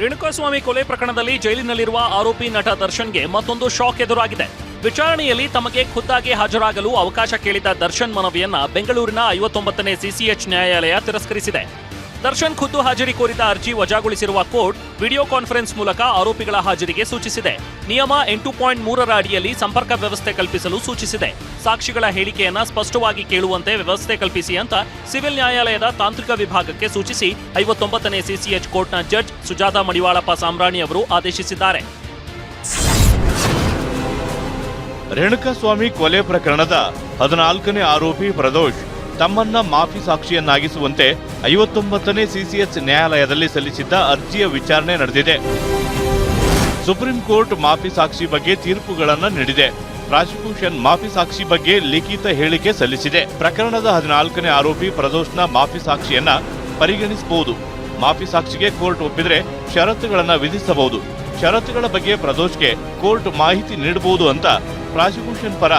ರೇಣುಕಾಸ್ವಾಮಿ ಕೊಲೆ ಪ್ರಕರಣದಲ್ಲಿ ಜೈಲಿನಲ್ಲಿರುವ ಆರೋಪಿ ನಟ ದರ್ಶನ್ಗೆ ಮತ್ತೊಂದು ಶಾಕ್ ಎದುರಾಗಿದೆ. ವಿಚಾರಣೆಯಲ್ಲಿ ತಮಗೆ ಖುದ್ದಾಗಿ ಹಾಜರಾಗಲು ಅವಕಾಶ ಕೇಳಿದ ದರ್ಶನ್ ಮನವಿಯನ್ನ ಬೆಂಗಳೂರಿನ 59ನೇ ಸಿಸಿಎಚ್ ನ್ಯಾಯಾಲಯ ತಿರಸ್ಕರಿಸಿದೆ. ದರ್ಶನ್ ಖುದ್ದು ಹಾಜರಿ ಕೋರಿದ ಅರ್ಜಿ ವಜಾಗೊಳಿಸಿರುವ ಕೋರ್ಟ್ ವಿಡಿಯೋ ಕಾನ್ಫರೆನ್ಸ್ ಮೂಲಕ ಆರೋಪಿಗಳ ಹಾಜರಿಗೆ ಸೂಚಿಸಿದೆ. ನಿಯಮ 8.3ರ ಅಡಿಯಲ್ಲಿ ಸಂಪರ್ಕ ವ್ಯವಸ್ಥೆ ಕಲ್ಪಿಸಲು ಸೂಚಿಸಿದೆ. ಸಾಕ್ಷಿಗಳ ಹೇಳಿಕೆಯನ್ನ ಸ್ಪಷ್ಟವಾಗಿ ಕೇಳುವಂತೆ ವ್ಯವಸ್ಥೆ ಕಲ್ಪಿಸಿ ಅಂತ ಸಿವಿಲ್ ನ್ಯಾಯಾಲಯದ ತಾಂತ್ರಿಕ ವಿಭಾಗಕ್ಕೆ ಸೂಚಿಸಿ 59ನೇ ಸಿಸಿಎಚ್ ಕೋರ್ಟ್ನ ಜಡ್ಜ್ ಸುಜಾತಾ ಮಡಿವಾಳಪ್ಪ ಸಾಮ್ರಾಣಿ ಅವರು ಆದೇಶಿಸಿದ್ದಾರೆ. ರೇಣುಕಾಸ್ವಾಮಿ ಕೊಲೆ ಪ್ರಕರಣದ 14ನೇ ಆರೋಪಿ ಪ್ರದೋಷ್ ತಮ್ಮನ್ನ ಮಾಫಿ ಸಾಕ್ಷಿಯನ್ನಾಗಿಸುವಂತೆ 59ನೇ ಸಿಸಿಎಚ್ ನ್ಯಾಯಾಲಯದಲ್ಲಿ ಸಲ್ಲಿಸಿದ್ದ ಅರ್ಜಿಯ ವಿಚಾರಣೆ ನಡೆದಿದೆ. ಸುಪ್ರೀಂ ಕೋರ್ಟ್ ಮಾಫಿ ಸಾಕ್ಷಿ ಬಗ್ಗೆ ತೀರ್ಪುಗಳನ್ನು ನೀಡಿದೆ. ಪ್ರಾಸಿಕ್ಯೂಷನ್ ಮಾಫಿ ಸಾಕ್ಷಿ ಬಗ್ಗೆ ಲಿಖಿತ ಹೇಳಿಕೆ ಸಲ್ಲಿಸಿದೆ. ಪ್ರಕರಣದ 14ನೇ ಆರೋಪಿ ಪ್ರದೋಷ್ನ ಮಾಫಿ ಸಾಕ್ಷಿಯನ್ನ ಪರಿಗಣಿಸಬಹುದು. ಮಾಫಿ ಸಾಕ್ಷಿಗೆ ಕೋರ್ಟ್ ಒಪ್ಪಿದರೆ ಷರತ್ತುಗಳನ್ನು ವಿಧಿಸಬಹುದು. ಷರತ್ತುಗಳ ಬಗ್ಗೆ ಪ್ರದೋಷ್ಗೆ ಕೋರ್ಟ್ ಮಾಹಿತಿ ನೀಡಬಹುದು ಅಂತ ಪ್ರಾಸಿಕ್ಯೂಷನ್ ಪರ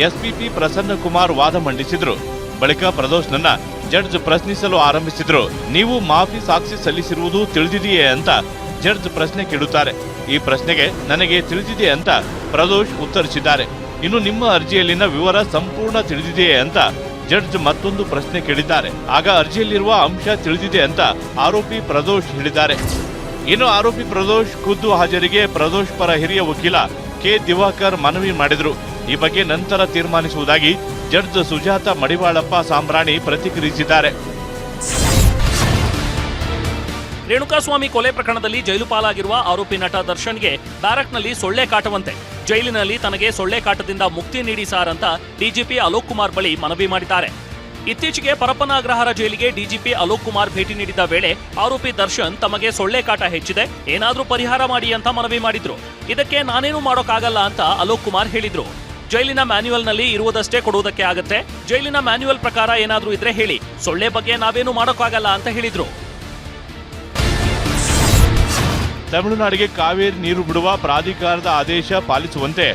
ಎಸ್ಪಿಪಿ ಪ್ರಸನ್ನ ಕುಮಾರ್ ವಾದ ಮಂಡಿಸಿದ್ರು. ಬಳಿಕ ಪ್ರದೋಷ್ನನ್ನ ಜಡ್ಜ್ ಪ್ರಶ್ನಿಸಲು ಆರಂಭಿಸಿದ್ರು. ನೀವು ಮಾಫಿ ಸಾಕ್ಷಿ ಸಲ್ಲಿಸಿರುವುದು ತಿಳಿದಿದೆಯೇ ಅಂತ ಜಡ್ಜ್ ಪ್ರಶ್ನೆ ಕೇಳುತ್ತಾರೆ. ಈ ಪ್ರಶ್ನೆಗೆ ನನಗೆ ತಿಳಿದಿದೆ ಅಂತ ಪ್ರದೋಷ್ ಉತ್ತರಿಸಿದ್ದಾರೆ. ಇನ್ನು ನಿಮ್ಮ ಅರ್ಜಿಯಲ್ಲಿನ ವಿವರ ಸಂಪೂರ್ಣ ತಿಳಿದಿದೆಯೇ ಅಂತ ಜಡ್ಜ್ ಮತ್ತೊಂದು ಪ್ರಶ್ನೆ ಕೇಳಿದ್ದಾರೆ. ಆಗ ಅರ್ಜಿಯಲ್ಲಿರುವ ಅಂಶ ತಿಳಿದಿದೆ ಅಂತ ಆರೋಪಿ ಪ್ರದೋಷ್ ಹೇಳಿದ್ದಾರೆ. ಇನ್ನು ಆರೋಪಿ ಪ್ರದೋಷ್ ಖುದ್ದು ಹಾಜರಿಗೆ ಪ್ರದೋಷ್ ಪರ ಹಿರಿಯ ವಕೀಲ ಕೆ ದಿವಾಕರ್ ಮನವಿ ಮಾಡಿದ್ರು. ಈ ಬಗ್ಗೆ ನಂತರ ತೀರ್ಮಾನಿಸುವುದಾಗಿ ಜಡ್ಜ್ ಸುಜಾತಾ ಮಡಿವಾಳಪ್ಪ ಸಾಮ್ರಾಣಿ ಪ್ರತಿಕ್ರಿಯಿಸಿದ್ದಾರೆ. ರೇಣುಕಾಸ್ವಾಮಿ ಕೊಲೆ ಪ್ರಕರಣದಲ್ಲಿ ಜೈಲು ಪಾಲಾಗಿರುವ ಆರೋಪಿ ನಟ ದರ್ಶನ್ಗೆ ಬ್ಯಾರಕ್ನಲ್ಲಿ ಸೊಳ್ಳೆ ಕಾಟವಂತೆ. ಜೈಲಿನಲ್ಲಿ ತನಗೆ ಸೊಳ್ಳೆ ಕಾಟದಿಂದ ಮುಕ್ತಿ ನೀಡಿ ಸಾರ್ ಅಂತ ಡಿಜಿಪಿ ಅಲೋಕ್ ಕುಮಾರ್ ಬಳಿ ಮನವಿ ಮಾಡಿದ್ದಾರೆ. ಇತ್ತೀಚೆಗೆ ಪರಪ್ಪನ ಅಗ್ರಹಾರ ಜೈಲಿಗೆ ಡಿಜಿಪಿ ಅಲೋಕ್ ಕುಮಾರ್ ಭೇಟಿ ನೀಡಿದ್ದ ವೇಳೆ ಆರೋಪಿ ದರ್ಶನ್ ತಮಗೆ ಸೊಳ್ಳೆ ಕಾಟ ಹೆಚ್ಚಿದೆ, ಏನಾದ್ರೂ ಪರಿಹಾರ ಮಾಡಿ ಅಂತ ಮನವಿ ಮಾಡಿದ್ರು. ಇದಕ್ಕೆ ನಾನೇನು ಮಾಡೋಕ್ಕಾಗಲ್ಲ ಅಂತ ಅಲೋಕ್ ಕುಮಾರ್ ಹೇಳಿದ್ರು. ಜೈಲಿನ ಮ್ಯಾನ್ಯುಯಲ್ನಲ್ಲಿ ಇರುವುದಷ್ಟೇ ಕೊಡುವುದಕ್ಕೆ ಆಗತ್ತೆ. ಜೈಲಿನ ಮ್ಯಾನ್ಯುಯಲ್ ಪ್ರಕಾರ ಏನಾದ್ರೂ ಇದ್ರೆ ಹೇಳಿ, ಸೊಳ್ಳೆ ಬಗ್ಗೆ ನಾವೇನು ಮಾಡೋಕ್ಕಾಗಲ್ಲ ಅಂತ ಹೇಳಿದ್ರು. ತಮಿಳುನಾಡಿಗೆ ಕಾವೇರಿ ನೀರು ಬಿಡುವ ಪ್ರಾಧಿಕಾರದ ಆದೇಶ ಪಾಲಿಸುವಂತೆ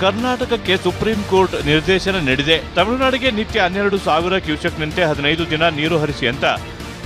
ಕರ್ನಾಟಕಕ್ಕೆ ಸುಪ್ರೀಂ ಕೋರ್ಟ್ ನಿರ್ದೇಶನ ನೀಡಿದೆ. ತಮಿಳುನಾಡಿಗೆ ನಿತ್ಯ 12,000 ಕ್ಯೂಸೆಕ್ನಂತೆ 15 ದಿನ ನೀರು ಹರಿಸಿ ಅಂತ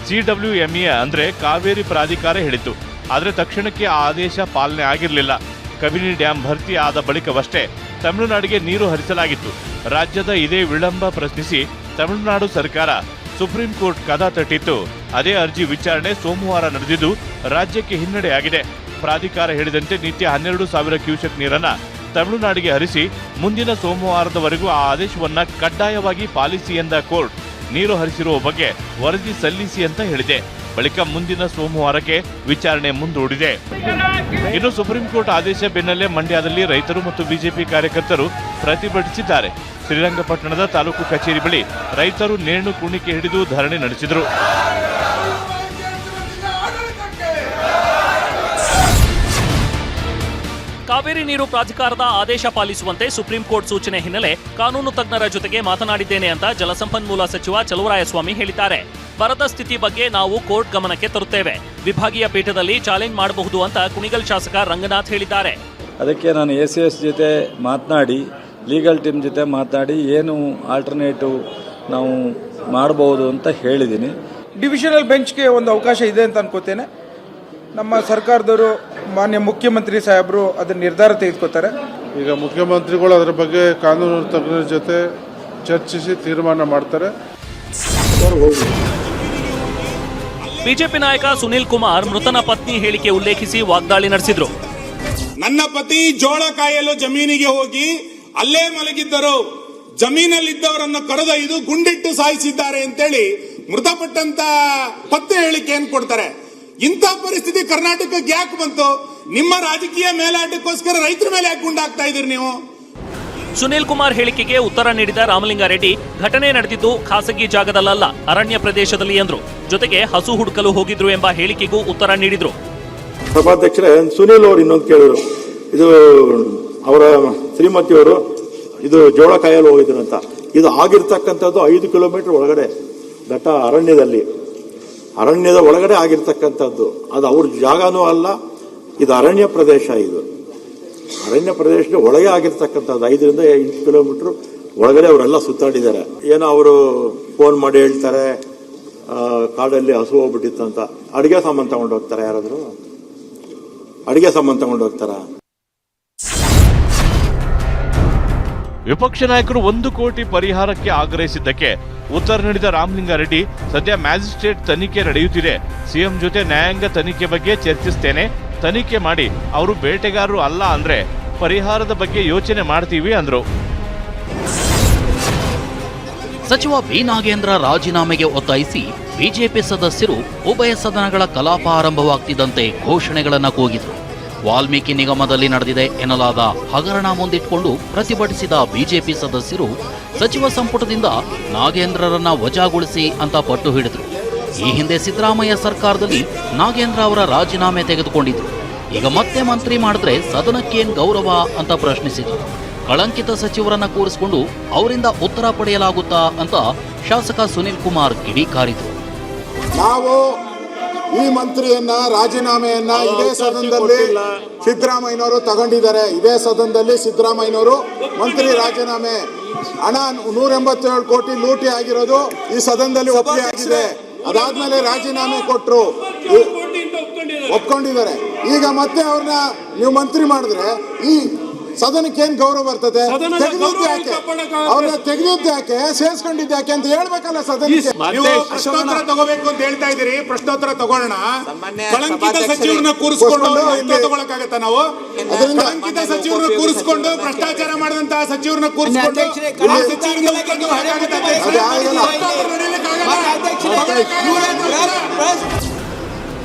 CWME ಅಂದ್ರೆ ಕಾವೇರಿ ಪ್ರಾಧಿಕಾರ ಹೇಳಿತ್ತು. ಆದರೆ ತಕ್ಷಣಕ್ಕೆ ಆ ಆದೇಶ ಪಾಲನೆ ಆಗಿರಲಿಲ್ಲ. ಕಬಿನಿ ಡ್ಯಾಂ ಭರ್ತಿ ಆದ ಬಳಿಕವಷ್ಟೇ ತಮಿಳುನಾಡಿಗೆ ನೀರು ಹರಿಸಲಾಗಿತ್ತು. ರಾಜ್ಯದ ಇದೇ ವಿಳಂಬ ಪ್ರಶ್ನಿಸಿ ತಮಿಳುನಾಡು ಸರ್ಕಾರ ಸುಪ್ರೀಂ ಕೋರ್ಟ್ ಕದ ತಟ್ಟಿತ್ತು. ಅದೇ ಅರ್ಜಿ ವಿಚಾರಣೆ ಸೋಮವಾರ ನಡೆದಿದ್ದು ರಾಜ್ಯಕ್ಕೆ ಹಿನ್ನಡೆಯಾಗಿದೆ. ಪ್ರಾಧಿಕಾರ ಹೇಳಿದಂತೆ ನಿತ್ಯ 12,000 ಕ್ಯೂಸೆಕ್ ನೀರನ್ನ ತಮಿಳುನಾಡಿಗೆ ಹರಿಸಿ ಮುಂದಿನ ಸೋಮವಾರದವರೆಗೂ ಆ ಆದೇಶವನ್ನ ಕಡ್ಡಾಯವಾಗಿ ಪಾಲಿಸಿ ಎಂದ ಕೋರ್ಟ್ ನೀರು ಹರಿಸಿರುವ ಬಗ್ಗೆ ವರದಿ ಸಲ್ಲಿಸಿ ಅಂತ ಹೇಳಿದೆ. ಬಳಿಕ ಮುಂದಿನ ಸೋಮವಾರಕ್ಕೆ ವಿಚಾರಣೆ ಮುಂದೂಡಿದೆ. ಇನ್ನು ಸುಪ್ರೀಂ ಕೋರ್ಟ್ ಆದೇಶ ಬೆನ್ನಲ್ಲೇ ಮಂಡ್ಯದಲ್ಲಿ ರೈತರು ಮತ್ತು ಬಿಜೆಪಿ ಕಾರ್ಯಕರ್ತರು ಪ್ರತಿಭಟಿಸಿದ್ದಾರೆ. ಶ್ರೀರಂಗಪಟ್ಟಣದ ತಾಲೂಕು ಕಚೇರಿ ಬಳಿ ರೈತರು ನೇಣು ಕುಣಿಕೆ ಹಿಡಿದು ಧರಣಿ ನಡೆಸಿದರು. ಕಾವೇರಿ ನೀರು ಪ್ರಾಧಿಕಾರದ ಆದೇಶ ಪಾಲಿಸುವಂತೆ ಸುಪ್ರೀಂ ಕೋರ್ಟ್ ಸೂಚನೆ ಹಿನ್ನೆಲೆ ಕಾನೂನು ತಜ್ಞರ ಜೊತೆಗೆ ಮಾತನಾಡಿದ್ದೇನೆ ಅಂತ ಜಲಸಂಪನ್ಮೂಲ ಸಚಿವ ಚಲುವರಾಯಸ್ವಾಮಿ ಹೇಳಿದ್ದಾರೆ. ಬರದ ಸ್ಥಿತಿ ಬಗ್ಗೆ ನಾವು ಕೋರ್ಟ್ ಗಮನಕ್ಕೆ ತರುತ್ತೇವೆ. ವಿಭಾಗೀಯ ಪೀಠದಲ್ಲಿ ಚಾಲೆಂಜ್ ಮಾಡಬಹುದು ಅಂತ ಕುಣಿಗಲ್ ಶಾಸಕ ರಂಗನಾಥ್ ಹೇಳಿದ್ದಾರೆ. ಅದಕ್ಕೆ ನಾನು ACS ಜೊತೆ ಮಾತನಾಡಿ, ಲೀಗಲ್ ಟೀಮ್ ಜೊತೆ ಮಾತನಾಡಿ ಏನು ಆಲ್ಟರ್ನೇಟಿವ್ ನಾವು ಮಾಡಬಹುದು ಅಂತ ಹೇಳಿದ್ದೀನಿ. ಡಿವಿಷನಲ್ ಬೆಂಚ್ಗೆ ಒಂದು ಅವಕಾಶ ಇದೆ ಅಂತ ಅನ್ಕೋತೇನೆ. ನಮ್ಮ ಸರ್ಕಾರದವರು ಮಾನ್ಯ ಮುಖ್ಯಮಂತ್ರಿ ಸಾಹೇಬರು ಅದರ ನಿರ್ಧಾರ ತೆಗೆದುಕೊತಾರೆ. ಈಗ ಮುಖ್ಯಮಂತ್ರಿಗಳು ಅದರ ಬಗ್ಗೆ ಕಾನೂನು ತಜ್ಞರ ಜೊತೆ ಚರ್ಚಿಸಿ ತೀರ್ಮಾನ ಮಾಡ್ತಾರೆ. ಬಿಜೆಪಿ ನಾಯಕ ಸುನೀಲ್ ಕುಮಾರ್ ಮೃತನ ಪತ್ನಿ ಹೇಳಿಕೆ ಉಲ್ಲೇಖಿಸಿ ವಾಗ್ದಾಳಿ ನಡೆಸಿದ್ರು. ನನ್ನ ಪತಿ ಜೋಳ ಕಾಯಲು ಜಮೀನಿಗೆ ಹೋಗಿ ಅಲ್ಲೇ ಮಲಗಿದ್ದರು. ಜಮೀನಲ್ಲಿದ್ದವರನ್ನು ಕರೆದೊಯ್ದು ಗುಂಡಿಟ್ಟು ಸಾಯಿಸಿದ್ದಾರೆ ಅಂತೇಳಿ ಮೃತಪಟ್ಟಂತ ಪತ್ನಿ ಹೇಳಿಕೆಯನ್ನು ಕೊಡ್ತಾರೆ. ಇಂಥ ಪರಿಸ್ಥಿತಿ ಕರ್ನಾಟಕಕ್ಕೆ ಯಾಕೆ ಬಂತು? ನಿಮ್ಮ ರಾಜಕೀಯ ಮೇಲಾಟಕ್ಕೋಸ್ಕರ ರೈತರ ಮೇಲೆ ಯಾಕೆ ಗುಂಡಾಗ್ತಾ ಇದ್ದೀರಿ ನೀವು? ಸುನೀಲ್ ಕುಮಾರ್ ಹೇಳಿಕೆಗೆ ಉತ್ತರ ನೀಡಿದ ರಾಮಲಿಂಗಾರೆಡ್ಡಿ, ಘಟನೆ ನಡೆದಿದ್ದು ಖಾಸಗಿ ಜಾಗದಲ್ಲ, ಅರಣ್ಯ ಪ್ರದೇಶದಲ್ಲಿ ಎಂದ್ರು. ಜೊತೆಗೆ ಹಸು ಹುಡುಕಲು ಹೋಗಿದ್ರು ಎಂಬ ಹೇಳಿಕೆಗೂ ಉತ್ತರ ನೀಡಿದ್ರು. ಸಭಾಧ್ಯಕ್ಷರೇ, ಸುನೀಲ್ ಅವರು ಇನ್ನೊಂದು ಕೇಳಿದ್ರು, ಇದು ಅವರ ಶ್ರೀಮತಿಯವರು ಇದು ಜೋಳ ಕಾಯಲು ಹೋಗಿದ್ರು ಅಂತ. ಇದು ಆಗಿರ್ತಕ್ಕಂಥದ್ದು 5 ಕಿಲೋಮೀಟರ್ ಒಳಗಡೆ ಘಟ್ಟ ಅರಣ್ಯದ ಒಳಗಡೆ ಆಗಿರ್ತಕ್ಕಂಥದ್ದು. ಅದು ಅವ್ರ ಜಾಗನೂ ಅಲ್ಲ, ಇದು ಅರಣ್ಯ ಪ್ರದೇಶ. ಇದು ಅರಣ್ಯ ಪ್ರದೇಶದ ಒಳಗೆ ಆಗಿರ್ತಕ್ಕಂಥದ್ದು. 5ರಿಂದ 8 ಕಿಲೋಮೀಟರ್ ಒಳಗಡೆ ಅವರೆಲ್ಲ ಸುತ್ತಾಡಿದ್ದಾರೆ. ಏನೋ ಅವರು ಫೋನ್ ಮಾಡಿ ಹೇಳ್ತಾರೆ ಕಾಡಲ್ಲಿ ಹಸು ಹೋಗ್ಬಿಟ್ಟಿತ್ತು ಅಂತ. ಅಡುಗೆ ಸಾಮಾನು ತಗೊಂಡು ಹೋಗ್ತಾರೆ ಯಾರಾದರೂ? ಅಡಿಗೆ ಸಾಮಾನು ತಗೊಂಡು ಹೋಗ್ತಾರ? ವಿಪಕ್ಷ ನಾಯಕರು 1 ಕೋಟಿ ಪರಿಹಾರಕ್ಕೆ ಆಗ್ರಹಿಸಿದ್ದಕ್ಕೆ ಉತ್ತರ ನೀಡಿದ ರಾಮಲಿಂಗಾರೆಡ್ಡಿ, ಸದ್ಯ ಮ್ಯಾಜಿಸ್ಟ್ರೇಟ್ ತನಿಖೆ ನಡೆಯುತ್ತಿದೆ, ಸಿಎಂ ಜೊತೆ ನ್ಯಾಯಾಂಗ ತನಿಖೆ ಬಗ್ಗೆ ಚರ್ಚಿಸ್ತೇನೆ, ತನಿಖೆ ಮಾಡಿ ಅವರು ಬೇಟೆಗಾರರು ಅಲ್ಲ ಅಂದ್ರೆ ಪರಿಹಾರದ ಬಗ್ಗೆ ಯೋಚನೆ ಮಾಡ್ತೀವಿ ಅಂದ್ರು. ಸಚಿವ ಬಿ ನಾಗೇಂದ್ರ ರಾಜೀನಾಮೆಗೆ ಒತ್ತಾಯಿಸಿ ಬಿಜೆಪಿ ಸದಸ್ಯರು ಉಭಯ ಸದನಗಳ ಕಲಾಪ ಆರಂಭವಾಗ್ತಿದ್ದಂತೆ ಘೋಷಣೆಗಳನ್ನು ಕೂಗಿದರು. ವಾಲ್ಮೀಕಿ ನಿಗಮದಲ್ಲಿ ನಡೆದಿದೆ ಎನ್ನಲಾದ ಹಗರಣ ಮುಂದಿಟ್ಕೊಂಡು ಪ್ರತಿಭಟಿಸಿದ ಬಿಜೆಪಿ ಸದಸ್ಯರು ಸಚಿವ ಸಂಪುಟದಿಂದ ನಾಗೇಂದ್ರರನ್ನ ವಜಾಗೊಳಿಸಿ ಅಂತ ಪಟ್ಟು ಹಿಡಿದ್ರು. ಈ ಹಿಂದೆ ಸಿದ್ದರಾಮಯ್ಯ ಸರ್ಕಾರದಲ್ಲಿ ನಾಗೇಂದ್ರ ಅವರ ರಾಜೀನಾಮೆ ತೆಗೆದುಕೊಂಡಿದ್ರು. ಈಗ ಮತ್ತೆ ಮಂತ್ರಿ ಮಾಡಿದ್ರೆ ಸದನಕ್ಕೇನ್ ಗೌರವ ಅಂತ ಪ್ರಶ್ನಿಸಿದ್ರು. ಕಳಂಕಿತ ಸಚಿವರನ್ನ ಕೂರಿಸಿಕೊಂಡು ಅವರಿಂದ ಉತ್ತರ ಪಡೆಯಲಾಗುತ್ತಾ ಅಂತ ಶಾಸಕ ಸುನಿಲ್ ಕುಮಾರ್ ಕಿಡಿಕಾರಿದ್ರು. ನಾವು ಈ ಮಂತ್ರಿಯನ್ನ ರಾಜೀನಾಮೆಯನ್ನ ಇದೇ ಸದನದಲ್ಲಿ ಸಿದ್ದರಾಮಯ್ಯನವರು ತಗೊಂಡಿದ್ದಾರೆ. ಇದೇ ಸದನದಲ್ಲಿ ಸಿದ್ದರಾಮಯ್ಯನವರು ಮಂತ್ರಿ ರಾಜೀನಾಮೆ ಹಣ 187 ಕೋಟಿ ಲೂಟಿ ಆಗಿರೋದು ಈ ಸದನದಲ್ಲಿ ಒಪ್ಪಿಗೆ ಆಗಿದೆ. ಅದಾದ್ಮೇಲೆ ರಾಜೀನಾಮೆ ಕೊಟ್ಟರು, ಒಪ್ಕೊಂಡಿದ್ದಾರೆ. ಈಗ ಮತ್ತೆ ಅವ್ರನ್ನ ನೀವು ಮಂತ್ರಿ ಮಾಡಿದ್ರೆ ಈ ಸದನಕ್ಕೆ ಏನ್ ಗೌರವ ಬರ್ತದೆ? ತೆಗೆದಿದ್ದು ಯಾಕೆ? ಅವ್ರನ್ನ ತೆಗೆದಿದ್ದು ಯಾಕೆ? ಸೇರ್ಸ್ಕೊಂಡಿದ್ದು ಯಾಕೆ ಅಂತ ಹೇಳ್ಬೇಕಲ್ಲ ಸದನಕ್ಕೆ. ನೀವು ಪ್ರಶ್ನೋತ್ತರ ತಗೋಬೇಕು ಅಂತ ಹೇಳ್ತಾ ಇದ್ದೀರಿ, ಪ್ರಶ್ನೋತ್ತರ ತಗೊಳ್ಳೋಣ. ಕಳಂಕಿತ ಸಚಿವರನ್ನ ಕೂರಿಸ್ಕೊಂಡು ತಗೊಳಕ್ಕಾಗತ್ತ? ನಾವು ಕಳಂಕಿತ ಸಚಿವರನ್ನ ಕೂರಿಸ್ಕೊಂಡು ಭ್ರಷ್ಟಾಚಾರ ಮಾಡಿದಂತಹ ಸಚಿವರನ್ನ ಕೂರಿಸ್ಕೊಂಡು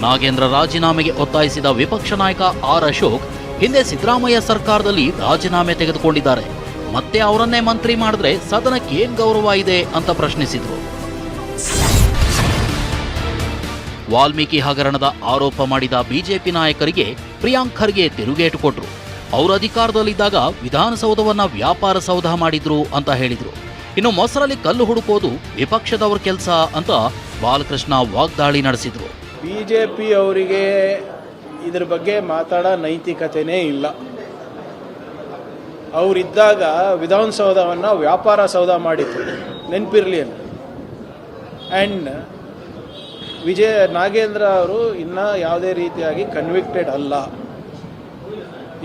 ನಾಗೇಂದ್ರ ರಾಜೀನಾಮೆಗೆ ಒತ್ತಾಯಿಸಿದ ವಿಪಕ್ಷ ನಾಯಕ ಆರ್ ಅಶೋಕ್ ಹಿಂದೆ ಸಿದ್ದರಾಮಯ್ಯ ಸರ್ಕಾರದಲ್ಲಿ ರಾಜೀನಾಮೆ ತೆಗೆದುಕೊಂಡಿದ್ದಾರೆ, ಮತ್ತೆ ಅವರನ್ನೇ ಮಂತ್ರಿ ಮಾಡಿದ್ರೆ ಸದನಕ್ಕೆ ಏನ್ ಗೌರವ ಇದೆ ಅಂತ ಪ್ರಶ್ನಿಸಿದ್ರು. ವಾಲ್ಮೀಕಿ ಹಗರಣದ ಆರೋಪ ಮಾಡಿದ ಬಿಜೆಪಿ ನಾಯಕರಿಗೆ ಪ್ರಿಯಾಂಕ್ ಖರ್ಗೆ ತಿರುಗೇಟು ಕೊಟ್ರು. ಅವರು ಅಧಿಕಾರದಲ್ಲಿದ್ದಾಗ ವಿಧಾನಸೌಧವನ್ನ ವ್ಯಾಪಾರ ಸೌಧ ಮಾಡಿದ್ರು ಅಂತ ಹೇಳಿದ್ರು. ಇನ್ನು ಮೊಸರಲ್ಲಿ ಕಲ್ಲು ಹುಡುಕೋದು ವಿಪಕ್ಷದವ್ರ ಕೆಲಸ ಅಂತ ಬಾಲಕೃಷ್ಣ ವಾಗ್ದಾಳಿ ನಡೆಸಿದ್ರು. ಬಿಜೆಪಿ ಅವರಿಗೆ ಇದ್ರ ಬಗ್ಗೆ ಮಾತಾಡೋ ನೈತಿಕತೆನೇ ಇಲ್ಲ. ಅವರಿದ್ದಾಗ ವಿಧಾನಸೌಧವನ್ನು ವ್ಯಾಪಾರ ಸೌಧ ಮಾಡಿದ್ರು, ನೆನಪಿರಲಿ ಅಂತ. ಆ್ಯಂಡ್ ನಾಗೇಂದ್ರ ಅವರು ಇನ್ನೂ ಯಾವುದೇ ರೀತಿಯಾಗಿ ಕನ್ವಿಕ್ಟೆಡ್ ಅಲ್ಲ.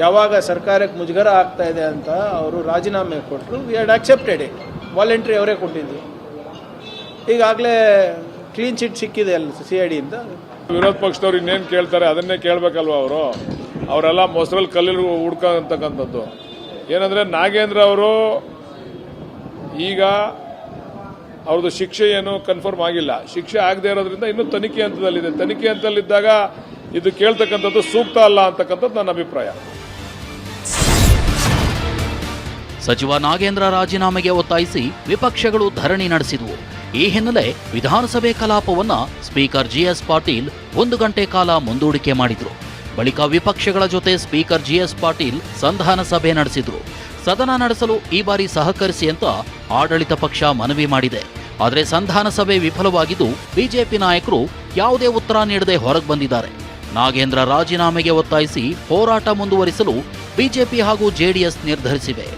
ಯಾವಾಗ ಸರ್ಕಾರಕ್ಕೆ ಮುಜುಗರ ಆಗ್ತಾ ಇದೆ ಅಂತ ಅವರು ರಾಜೀನಾಮೆ ಕೊಟ್ಟರು, we had accepted it. Voluntary ಅವರೇ ಕೊಟ್ಟಿದ್ರು. ಈಗಾಗಲೇ ಕ್ಲೀನ್ ಚಿಟ್ ಸಿಕ್ಕಿದೆ ಅಲ್ಲ CID ಇಂದ. ವಿರೋಧ ಪಕ್ಷದವ್ರು ಇನ್ನೇನು ಕೇಳ್ತಾರೆ ಅದನ್ನೇ ಕೇಳಬೇಕಲ್ವ ಅವರು. ಅವರೆಲ್ಲ ಮೊಸರಲ್ಲಿ ಕಲ್ಲಲ್ಲಿ ಹುಡ್ಕೊಂತಕ್ಕಂಥದ್ದು ಏನಂದರೆ, ನಾಗೇಂದ್ರ ಅವರು ಈಗ ಅವ್ರದ್ದು ಶಿಕ್ಷೆ ಏನು ಕನ್ಫರ್ಮ್ ಆಗಿಲ್ಲ. ಶಿಕ್ಷೆ ಆಗದೆ ಇರೋದ್ರಿಂದ ಇನ್ನೂ ತನಿಖೆ ಹಂತದಲ್ಲಿದೆ. ತನಿಖೆ ಹಂತದಲ್ಲಿದ್ದಾಗ ಇದು ಕೇಳ್ತಕ್ಕಂಥದ್ದು ಸೂಕ್ತ ಅಲ್ಲ ಅಂತಕ್ಕಂಥದ್ದು ನನ್ನ ಅಭಿಪ್ರಾಯ. ಸಚಿವ ನಾಗೇಂದ್ರ ರಾಜೀನಾಮೆಗೆ ಒತ್ತಾಯಿಸಿ ವಿಪಕ್ಷಗಳು ಧರಣಿ ನಡೆಸಿದವು. ಈ ಹಿನ್ನೆಲೆ ವಿಧಾನಸಭೆ ಕಲಾಪವನ್ನ ಸ್ಪೀಕರ್ GS ಪಾಟೀಲ್ 1 ಗಂಟೆ ಕಾಲ ಮುಂದೂಡಿಕೆ ಮಾಡಿದ್ರು. ಬಳಿಕ ವಿಪಕ್ಷಗಳ ಜೊತೆ ಸ್ಪೀಕರ್ GS ಪಾಟೀಲ್ ಸಂಧಾನ ಸಭೆ ನಡೆಸಿದ್ರು. ಸದನ ನಡೆಸಲು ಈ ಬಾರಿ ಸಹಕರಿಸಿ ಅಂತ ಆಡಳಿತ ಪಕ್ಷ ಮನವಿ ಮಾಡಿದೆ. ಆದರೆ ಸಂಧಾನ ಸಭೆ ವಿಫಲವಾಗಿದ್ದು ಬಿಜೆಪಿ ನಾಯಕರು ಯಾವುದೇ ಉತ್ತರ ನೀಡದೆ ಹೊರಗೆ ಬಂದಿದ್ದಾರೆ. ನಾಗೇಂದ್ರ ರಾಜೀನಾಮೆಗೆ ಒತ್ತಾಯಿಸಿ ಹೋರಾಟ ಮುಂದುವರಿಸಲು ಬಿಜೆಪಿ ಹಾಗೂ JDS ನಿರ್ಧರಿಸಿವೆ.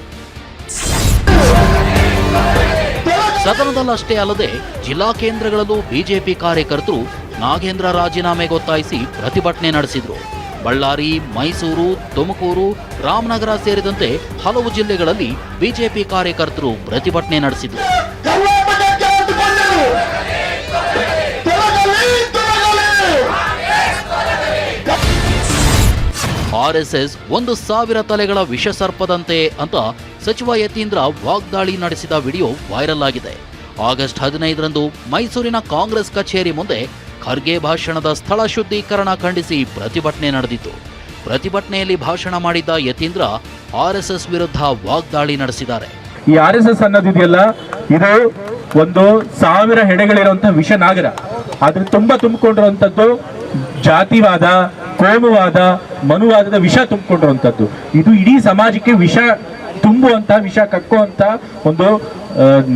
ಸದನದಲ್ಲಷ್ಟೇ ಅಲ್ಲದೆ ಜಿಲ್ಲಾ ಕೇಂದ್ರಗಳಲ್ಲೂ ಬಿಜೆಪಿ ಕಾರ್ಯಕರ್ತರು ನಾಗೇಂದ್ರ ರಾಜೀನಾಮೆಗೆ ಒತ್ತಾಯಿಸಿ ಪ್ರತಿಭಟನೆ ನಡೆಸಿದ್ರು. ಬಳ್ಳಾರಿ, ಮೈಸೂರು, ತುಮಕೂರು, ರಾಮನಗರ ಸೇರಿದಂತೆ ಹಲವು ಜಿಲ್ಲೆಗಳಲ್ಲಿ ಬಿಜೆಪಿ ಕಾರ್ಯಕರ್ತರು ಪ್ರತಿಭಟನೆ ನಡೆಸಿದ್ರು. RSS 1,000 ತಲೆಗಳ ವಿಷಸರ್ಪದಂತೆ ಅಂತ ಸಚಿವ ಯತೀಂದ್ರ ವಾಗ್ದಾಳಿ ನಡೆಸಿದ ವಿಡಿಯೋ ವೈರಲ್ ಆಗಿದೆ. ಆಗಸ್ಟ್ 15ರಂದು ಮೈಸೂರಿನ ಕಾಂಗ್ರೆಸ್ ಕಚೇರಿ ಮುಂದೆ ಖರ್ಗೆ ಭಾಷಣದ ಸ್ಥಳ ಶುದ್ಧೀಕರಣ ಖಂಡಿಸಿ ಪ್ರತಿಭಟನೆ ನಡೆದಿತ್ತು. ಪ್ರತಿಭಟನೆಯಲ್ಲಿ ಭಾಷಣ ಮಾಡಿದ್ದ ಯತೀಂದ್ರ RSS ವಿರುದ್ಧ ವಾಗ್ದಾಳಿ ನಡೆಸಿದ್ದಾರೆ. ಈ RSS ಅನ್ನೋದಿದೆಯಲ್ಲ, ಇದು 1,000 ಹೆಡೆಗಳಿರುವಂತಹ ವಿಷನಾಗರ. ಆದ್ರೆ ತುಂಬಿಕೊಂಡಿರುವಂತದ್ದು ಜಾತಿವಾದ, ಕೋಮುವಾದ, ಮನುವಾದದ ವಿಷ ತುಂಬಿಕೊಂಡಿರುವಂತದ್ದು. ಇದು ಇಡೀ ಸಮಾಜಕ್ಕೆ ವಿಷ ತುಂಬುವಂತ, ವಿಷ ಕಕ್ಕುವಂತ ಒಂದು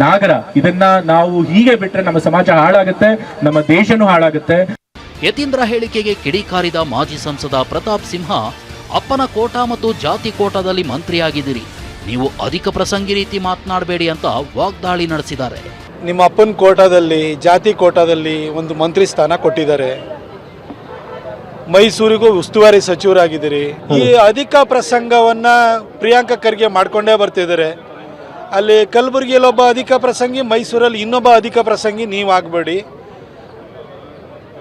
ನಾಗರ. ಇದನ್ನ ನಾವು ಹೀಗೆ ಬಿಟ್ರೆ ನಮ್ಮ ಸಮಾಜ ಹಾಳಾಗುತ್ತೆ, ನಮ್ಮ ದೇಶನೂ ಹಾಳಾಗುತ್ತೆ. ಯತೀಂದ್ರ ಹೇಳಿಕೆಗೆ ಕಿಡಿಕಾರಿದ ಮಾಜಿ ಸಂಸದ ಪ್ರತಾಪ್ ಸಿಂಹ, ಅಪ್ಪನ ಕೋಟಾ ಮತ್ತು ಜಾತಿ ಕೋಟಾದಲ್ಲಿ ಮಂತ್ರಿಯಾಗಿದ್ದೀರಿ, ನೀವು ಅಧಿಕ ಪ್ರಸಂಗಿ ರೀತಿ ಮಾತನಾಡಬೇಡಿ ಅಂತ ವಾಗ್ದಾಳಿ ನಡೆಸಿದ್ದಾರೆ. ನಿಮ್ಮ ಅಪ್ಪನ ಕೋಟಾದಲ್ಲಿ, ಜಾತಿ ಕೋಟಾದಲ್ಲಿ ಒಂದು ಮಂತ್ರಿ ಸ್ಥಾನ ಕೊಟ್ಟಿದ್ದಾರೆ. ಮೈಸೂರಿಗೂ ಉಸ್ತುವಾರಿ ಸಚಿವರಾಗಿದ್ದೀರಿ. ಈ ಅಧಿಕ ಪ್ರಸಂಗವನ್ನ ಪ್ರಿಯಾಂಕಾ ಖರ್ಗೆ ಮಾಡ್ಕೊಂಡೇ ಬರ್ತಿದ್ದಾರೆ. ಅಲ್ಲಿ ಕಲಬುರಗಿಯಲ್ಲಿ ಒಬ್ಬ ಅಧಿಕ ಪ್ರಸಂಗಿ, ಮೈಸೂರಲ್ಲಿ ಇನ್ನೊಬ್ಬ ಅಧಿಕ ಪ್ರಸಂಗಿ ನೀವು ಆಗಬೇಡಿ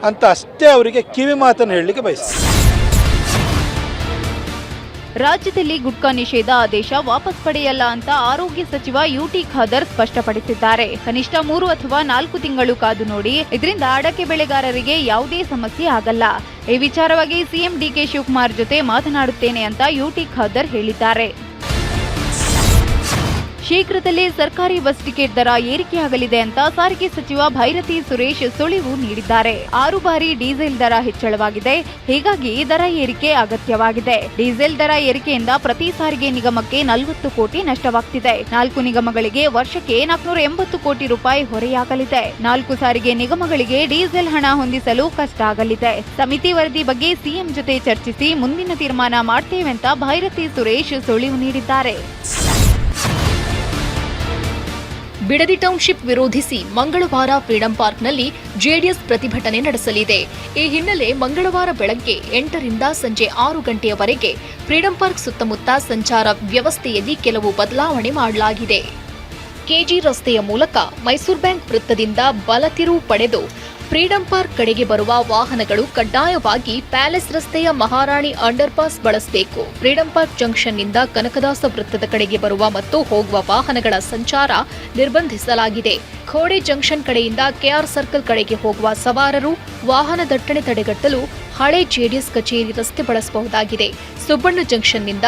ಅಂತ ಅಷ್ಟೇ ಅವರಿಗೆ ಕಿವಿ ಮಾತನ್ನು ಹೇಳಲಿಕ್ಕೆ ಬಯಸ್ತೀನಿ. ರಾಜ್ಯದಲ್ಲಿ ಗುಟ್ಕಾ ನಿಷೇಧ ಆದೇಶ ವಾಪಸ್ ಪಡೆಯಲ್ಲ ಅಂತ ಆರೋಗ್ಯ ಸಚಿವ ಯುಟಿ ಖಾದರ್ ಸ್ಪಷ್ಟಪಡಿಸಿದ್ದಾರೆ. ಕನಿಷ್ಠ 3 ಅಥವಾ 4 ತಿಂಗಳು ಕಾದು ನೋಡಿ, ಇದರಿಂದ ಅಡಕೆ ಬೆಳೆಗಾರರಿಗೆ ಯಾವುದೇ ಸಮಸ್ಯೆ ಆಗಲ್ಲ. ಈ ವಿಚಾರವಾಗಿ ಸಿಎಂ ಡಿಕೆ ಶಿವಕುಮಾರ್ ಜೊತೆ ಮಾತನಾಡುತ್ತೇನೆ ಅಂತ ಯುಟಿ ಖಾದರ್ ಹೇಳಿದ್ದಾರೆ. ಶೀಘ್ರದಲ್ಲೇ ಸರ್ಕಾರಿ ಬಸ್ ಟಿಕೆಟ್ ದರ ಏರಿಕೆಯಾಗಲಿದೆ ಅಂತ ಸಾರಿಗೆ ಸಚಿವ ಭೈರತಿ ಸುರೇಶ್ ಸುಳಿವು ನೀಡಿದ್ದಾರೆ. 6 ಬಾರಿ ಡೀಸೆಲ್ ದರ ಹೆಚ್ಚಳವಾಗಿದೆ, ಹೀಗಾಗಿ ದರ ಏರಿಕೆ ಅಗತ್ಯವಾಗಿದೆ. ಡೀಸೆಲ್ ದರ ಏರಿಕೆಯಿಂದ ಪ್ರತಿ ಸಾರಿಗೆ ನಿಗಮಕ್ಕೆ 40 ಕೋಟಿ ನಷ್ಟವಾಗ್ತಿದೆ. 4 ನಿಗಮಗಳಿಗೆ ವರ್ಷಕ್ಕೆ 480 ಕೋಟಿ ರೂಪಾಯಿ ಹೊರೆಯಾಗಲಿದೆ. 4 ಸಾರಿಗೆ ನಿಗಮಗಳಿಗೆ ಡೀಸೆಲ್ ಹಣ ಹೊಂದಿಸಲು ಕಷ್ಟ ಆಗಲಿದೆ. ಸಮಿತಿ ವರದಿ ಬಗ್ಗೆ ಸಿಎಂ ಜೊತೆ ಚರ್ಚಿಸಿ ಮುಂದಿನ ತೀರ್ಮಾನ ಮಾಡ್ತೇವೆ ಅಂತ ಭೈರತಿ ಸುರೇಶ್ ಸುಳಿವು ನೀಡಿದ್ದಾರೆ. ಬಿಡದಿ ಟೌನ್ಶಿಪ್ ವಿರೋಧಿಸಿ ಮಂಗಳವಾರ ಫ್ರೀಡಂ ಪಾರ್ಕ್ನಲ್ಲಿ ಜೆಡಿಎಸ್ ಪ್ರತಿಭಟನೆ ನಡೆಸಲಿದೆ. ಈ ಹಿನ್ನೆಲೆ ಮಂಗಳವಾರ ಬೆಳಗ್ಗೆ 8ರಿಂದ ಸಂಜೆ 6 ಗಂಟೆಯವರೆಗೆ ಫ್ರೀಡಂ ಪಾರ್ಕ್ ಸುತ್ತಮುತ್ತ ಸಂಚಾರ ವ್ಯವಸ್ಥೆಯಲ್ಲಿ ಕೆಲವು ಬದಲಾವಣೆ ಮಾಡಲಾಗಿದೆ. ಕೆಜಿ ರಸ್ತೆಯ ಮೂಲಕ ಮೈಸೂರು ಬ್ಯಾಂಕ್ ವೃತ್ತದಿಂದ ಬಲತಿರುವು ಪಡೆದು ಫ್ರೀಡಂ ಪಾರ್ಕ್ ಕಡೆಗೆ ಬರುವ ವಾಹನಗಳು ಕಡ್ಡಾಯವಾಗಿ ಪ್ಯಾಲೇಸ್ ರಸ್ತೆಯ ಮಹಾರಾಣಿ ಅಂಡರ್ ಪಾಸ್ ಬಳಸಬೇಕು. ಫ್ರೀಡಂ ಪಾರ್ಕ್ ಜಂಕ್ಷನ್ನಿಂದ ಕನಕದಾಸ ವೃತ್ತದ ಕಡೆಗೆ ಬರುವ ಮತ್ತು ಹೋಗುವ ವಾಹನಗಳ ಸಂಚಾರ ನಿರ್ಬಂಧಿಸಲಾಗಿದೆ. ಖೋಡೆ ಜಂಕ್ಷನ್ ಕಡೆಯಿಂದ ಕೆಆರ್ ಸರ್ಕಲ್ ಕಡೆಗೆ ಹೋಗುವ ಸವಾರರು ವಾಹನ ದಟ್ಟಣೆ ತಡೆಗಟ್ಟಲು ಹಳೆ ಜೆಡಿಎಸ್ ಕಚೇರಿ ರಸ್ತೆ ಬಳಸಬಹುದಾಗಿದೆ. ಸುಬ್ಬಣ್ಣ ಜಂಕ್ಷನ್ನಿಂದ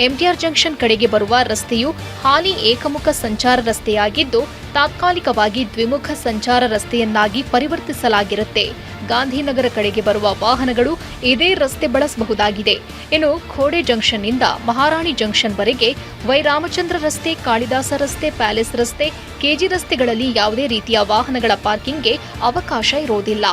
ಎಂಟಿಆರ್ ಜಂಕ್ಷನ್ ಕಡೆಗೆ ಬರುವ ರಸ್ತೆಯು ಹಾಲಿ ಏಕಮುಖ ಸಂಚಾರ ರಸ್ತೆಯಾಗಿದ್ದು ತಾತ್ಕಾಲಿಕವಾಗಿ ದ್ವಿಮುಖ ಸಂಚಾರ ರಸ್ತೆಯನ್ನಾಗಿ ಪರಿವರ್ತಿಸಲಾಗಿರುತ್ತೆ. ಗಾಂಧಿನಗರ ಕಡೆಗೆ ಬರುವ ವಾಹನಗಳು ಇದೇ ರಸ್ತೆ ಬಳಸಬಹುದಾಗಿದೆ. ಇನ್ನು ಖೋಡೆ ಜಂಕ್ಷನ್ನಿಂದ ಮಹಾರಾಣಿ ಜಂಕ್ಷನ್ವರೆಗೆ ವೈರಾಮಚಂದ್ರ ರಸ್ತೆ, ಕಾಳಿದಾಸ ರಸ್ತೆ, ಪ್ಯಾಲೇಸ್ ರಸ್ತೆ, ಕೆಜಿ ರಸ್ತೆಗಳಲ್ಲಿ ಯಾವುದೇ ರೀತಿಯ ವಾಹನಗಳ ಪಾರ್ಕಿಂಗ್ಗೆ ಅವಕಾಶ ಇರೋದಿಲ್ಲ.